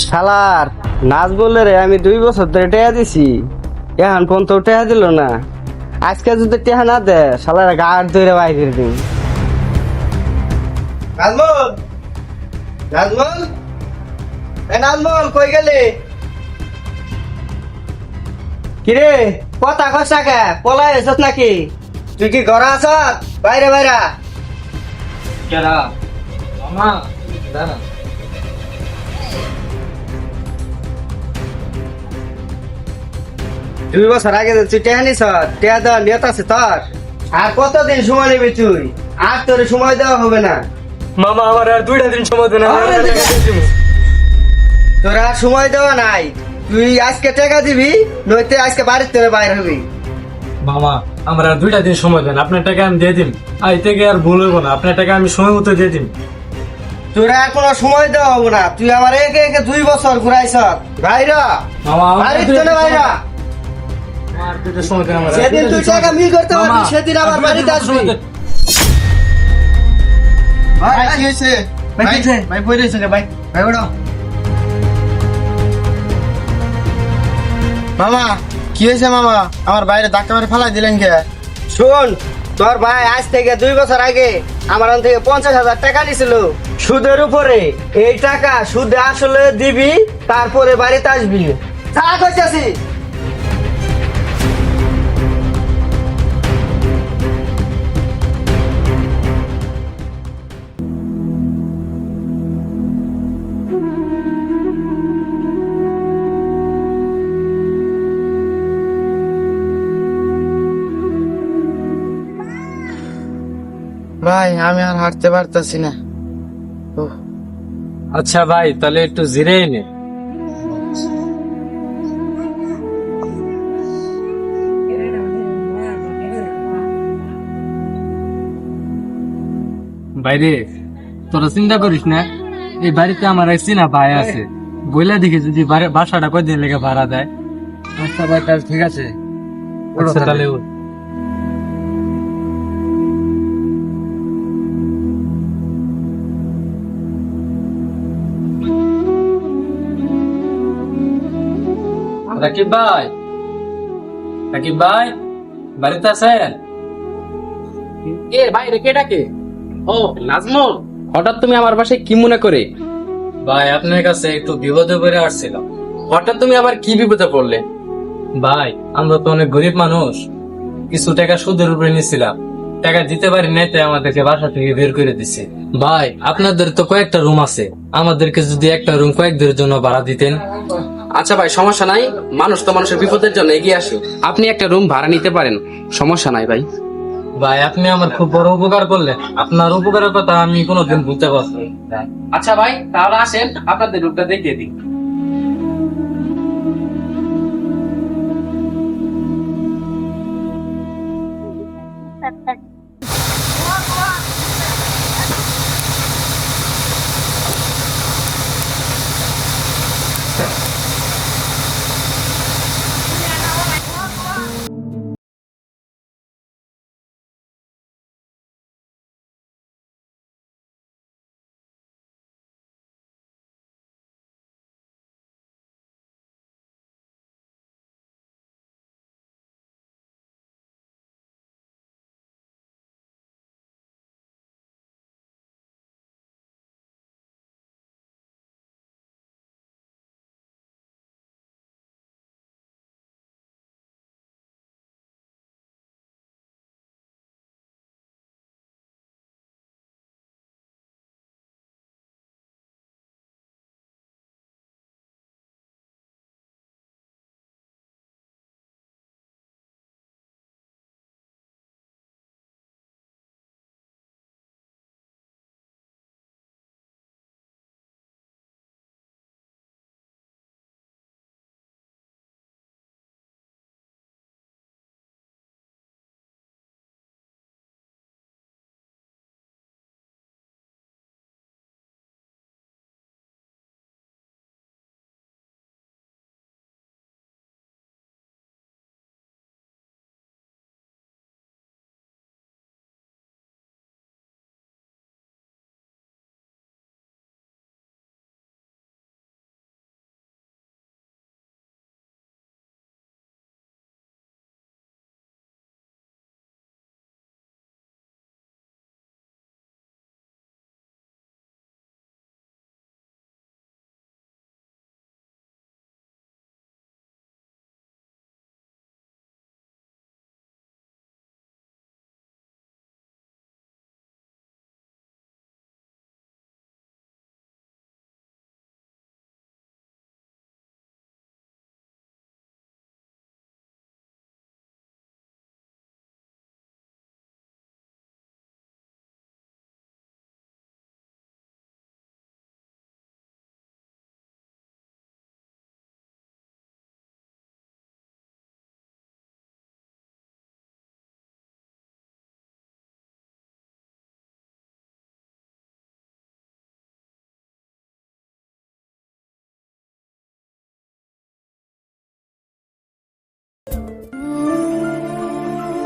শালার নাচ বললে রে আমি 2 বছর ধরে টেয়া দিছি এখন পর্যন্ত টেয়া দিল না। আজকে যদি টেহা না দে শালার গাড় ধরে বাইরে দিন। নাজমল, নাজমল, নাজমল কই গেলি? কিরে কথা কষা কে পলাই এসত নাকি? তুই কি ঘরে আছ? বাইরে বাইরা কেডা মামা দাঁড়া 2 বছর আগে যে তুই টেহা নিস টেহা দেওয়ার নিয়ত আছে তোর? আর কতদিন সময় নিবি তুই? আর তোর সময় দেওয়া হবে না। মামা আমার আর 2টা দিন সময় দেন তোর আর সময় দেওয়া নাই। তুই আজকে টাকা দিবি নইতে আজকে বাড়ির থেকে বাইর হবি। মামা আমার আর 2টা দিন সময় দেন, আপনার টাকা আমি দিয়ে দিন। আই থেকে আর ভুল হইব না, আপনার টাকা আমি সময় মতো দিয়ে দিন। তোর আর কোনো সময় দেওয়া হবে না। তুই আমার একে একে 2 বছর ঘুরাইছ ভাইরা। মামা বাড়ির থেকে ভাইরা আর 2টা সময় দেন আমার। সেদিন তুই টাকা মিল করতে পারবি, মামা, সেদিন আবার আর 2টা বাড়িতে দিন আসবি। সময় দেন। ভাই কি হয়েছে? ভাই ভাই বই রয়েছে ভাই, ভাই ওড়ো। মামা কি হয়েছে মামা? আমার বাইরে ধাক্কা মেরে ফেলাই দিলেন কে? শোন, তোর ভাই আজ থেকে 2 বছর আগে আমার ওখান থেকে 50,000 টাকা নিছিল সুদের উপরে। এই টাকা সুদে আসলে দিবি, তারপরে বাড়িতে আসবি। তা কইতাছি। ভাই আমি আর হাঁটতে পারতাছি না। উহ, আচ্ছা ভাই তাহলে একটু জিরেই নে। বাইরে তোরা চিন্তা করিস না, এই বাড়িতে আমার এক চিনা ভাই আছে, বইলা দেখি যদি বাসাটা কয়দিন লেগে ভাড়া দেয়। আচ্ছা ভাই তাহলে ঠিক আছে। আচ্ছা তাহলে ওঠ। রাকিব ভাই, রাকিব ভাই বাড়িতে আছেন? কে বাইরে কে ডাকে? ও নাজমুল, হঠাৎ তুমি আমার বাসায় কি মনে করে? ভাই আপনার কাছে একটু বিপদে পড়ে আসছিলাম। হঠাৎ তুমি আবার কি বিপদে পড়লে? ভাই আমরা তো অনেক গরিব মানুষ, কিছু টাকা সুদের উপরে নিয়েছিলাম, টাকা দিতে পারি নাই তাই আমাদেরকে বাসা থেকে বের করে দিছে। ভাই আপনাদের তো কয়েকটা রুম আছে, আমাদেরকে যদি একটা রুম কয়েকদিনের জন্য ভাড়া দিতেন। আচ্ছা ভাই সমস্যা নাই, মানুষ তো মানুষের বিপদের জন্য এগিয়ে আসে। আপনি একটা রুম ভাড়া নিতে পারেন, সমস্যা নাই ভাই। ভাই আপনি আমার খুব বড় উপকার করলেন, আপনার উপকারের কথা আমি কোনোদিন ভুলতে পারবো না। আচ্ছা ভাই তাহলে আসেন আপনাদের রুমটা দেখিয়ে দিই।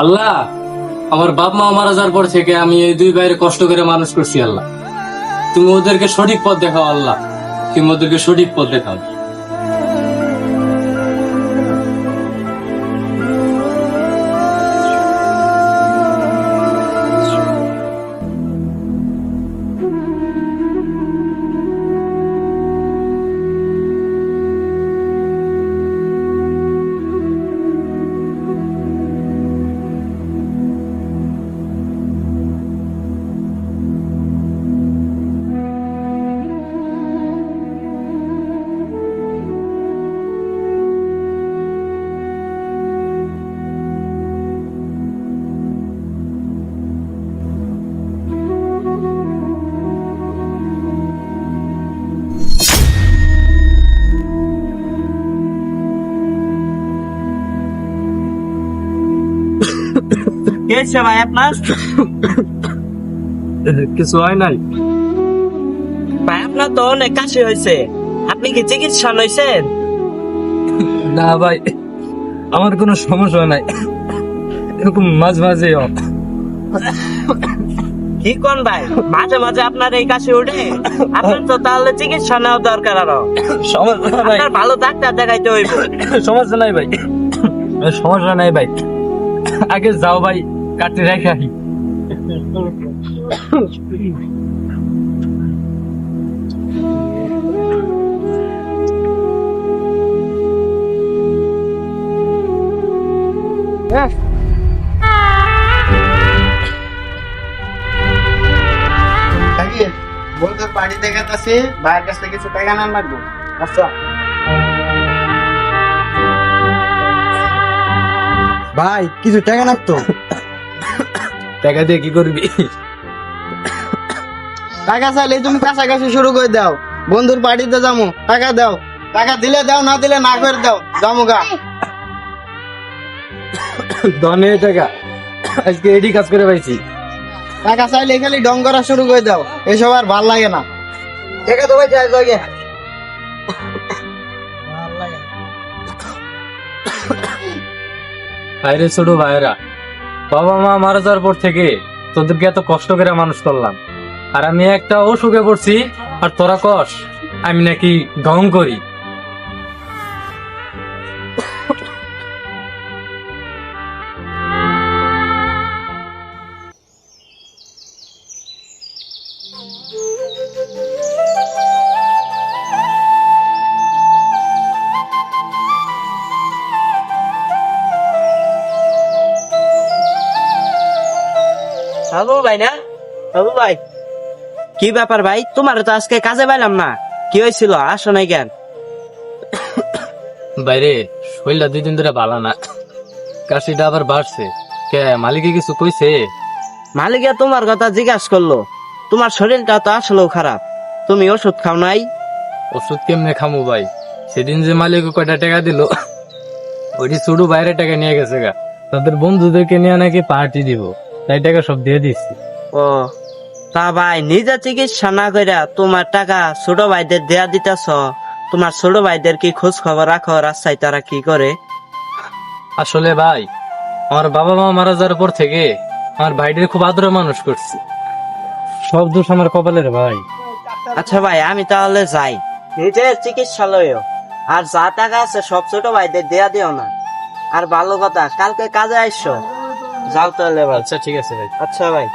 আল্লাহ, আমার বাপ মা মারা যাওয়ার পর থেকে আমি এই দুই ভাইয়ের কষ্ট করে মানুষ করছি। আল্লাহ, তুমি ওদেরকে সঠিক পথ দেখাও। আল্লাহ, তুমি ওদেরকে সঠিক পথ দেখাও। কে হয়েছে ভাই আপনার? কিছু হয় নাই ভাই আপনার তো অনেক কাশি হয়েছে, আপনি কি চিকিৎসা লইছেন? না ভাই, আমার কোনো সমস্যা নাই, এরকম মাঝে মাঝে কি কোন ভাই, মাঝে মাঝে আপনার এই কাশি উঠে? আপনার তো তাহলে চিকিৎসা নেওয়া দরকার। আরো সমস্যা নাই, আপনার ভালো ডাক্তার দেখাইতে হইব। সমস্যা নাই ভাই, সমস্যা নাই ভাই, আগে যাও ভাই, কাটতে রেখে আহি। বন্ধুর বাড়ি দেখাতেছি, ভাইয়ের কাছ থেকে কিছু টাকা না লাগবো। আচ্ছা ভাই, কিছু টাকা লাগতো। টাকা দিয়ে কি করবি? টাকা চাইলে তুমি কাছাকাছি শুরু করে দাও। বন্ধুর বাড়িতে যাবো, টাকা দাও। টাকা দিলে দাও, না দিলে না করে দাও, যাবো গা। ধনে টাকা, আজকে এডি কাজ করে পাইছি। টাকা চাইলে খালি ডং করা শুরু করে দাও, এসব আর ভাল লাগে না। ঠিক আছে ভাই, যাই যাই। ভাইরে ছোট ভাইরা, বাবা মা মারা যাওয়ার পর থেকে তোদেরকে এত কষ্ট করে মানুষ করলাম, আর আমি একটা অসুখে পড়ছি আর তোরা কস আমি নাকি ঢং করি। হ্যালো ভাই, না হ্যালো ভাই, কি ব্যাপার ভাই? তোমার তো আজকে কাজে পাইলাম না, কি হয়েছিল? আসো নাই কেন? বাইরে শরীরটা 2 দিন ধরে ভালো না, কাশিটা আবার বাড়ছে। কে মালিকে কিছু কইছে? মালিকা তোমার কথা জিজ্ঞাসা করলো, তোমার শরীরটা তো আসলেও খারাপ, তুমি ওষুধ খাও নাই? ওষুধ কেমনে খামু ভাই? সেদিন যে মালিক কয়টা টাকা দিল, ওইটি শুধু বাইরে টাকা নিয়ে গেছে গা, তাদের বন্ধুদেরকে নিয়ে নাকি পার্টি দিব, তাই টাকা সব দিয়ে দিচ্ছি। ও তা ভাই, নিজে চিকিৎসা না কইরা তোমার টাকা ছোট ভাইদের দেয়া দিতেছ? তোমার ছোট ভাইদের কি খোঁজ খবর রাখো, রাস্তায় তারা কি করে? আসলে ভাই, আমার বাবা মা মারা যাওয়ার পর থেকে আমার ভাইদের খুব আদরে মানুষ করছি, সব দোষ আমার কপালের ভাই। আচ্ছা ভাই, আমি তাহলে যাই, নিজের চিকিৎসালয়ে আর যা টাকা আছে সব ছোট ভাইদের দেয়া দিও না। আর ভালো কথা, কালকে কাজে আইসো। যাও তাহলে ভাই। আচ্ছা ঠিক আছে ভাই। আচ্ছা ভাই।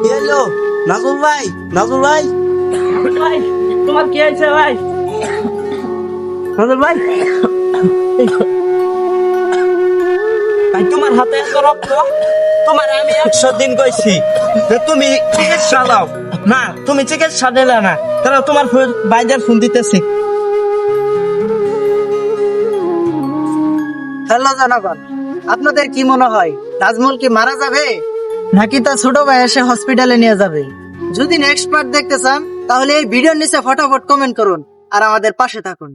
হ্যালো নাজুল ভাই, নাজুল ভাই, ভাই তোমার কি হয়েছে ভাই? নাজুল ভাই, ভাই তোমার হাতে এত রক্ত, তোমার আমি 100 দিন কইছি যে তুমি চিকিৎসা নাও না, তুমি চিকিৎসা দিলে না, তারা তোমার ভাইদের ফোন দিতেছি। হ্যালো জনগণ, আপনাদের কি মনে হয় নাজমুল কি মারা যাবে নাকি তার ছোট ভাই এসে হসপিটালে নিয়ে যাবে? যদি নেক্সট পার্ট দেখতে চান তাহলে এই ভিডিওর নিচে ফটাফট কমেন্ট করুন আর আমাদের পাশে থাকুন।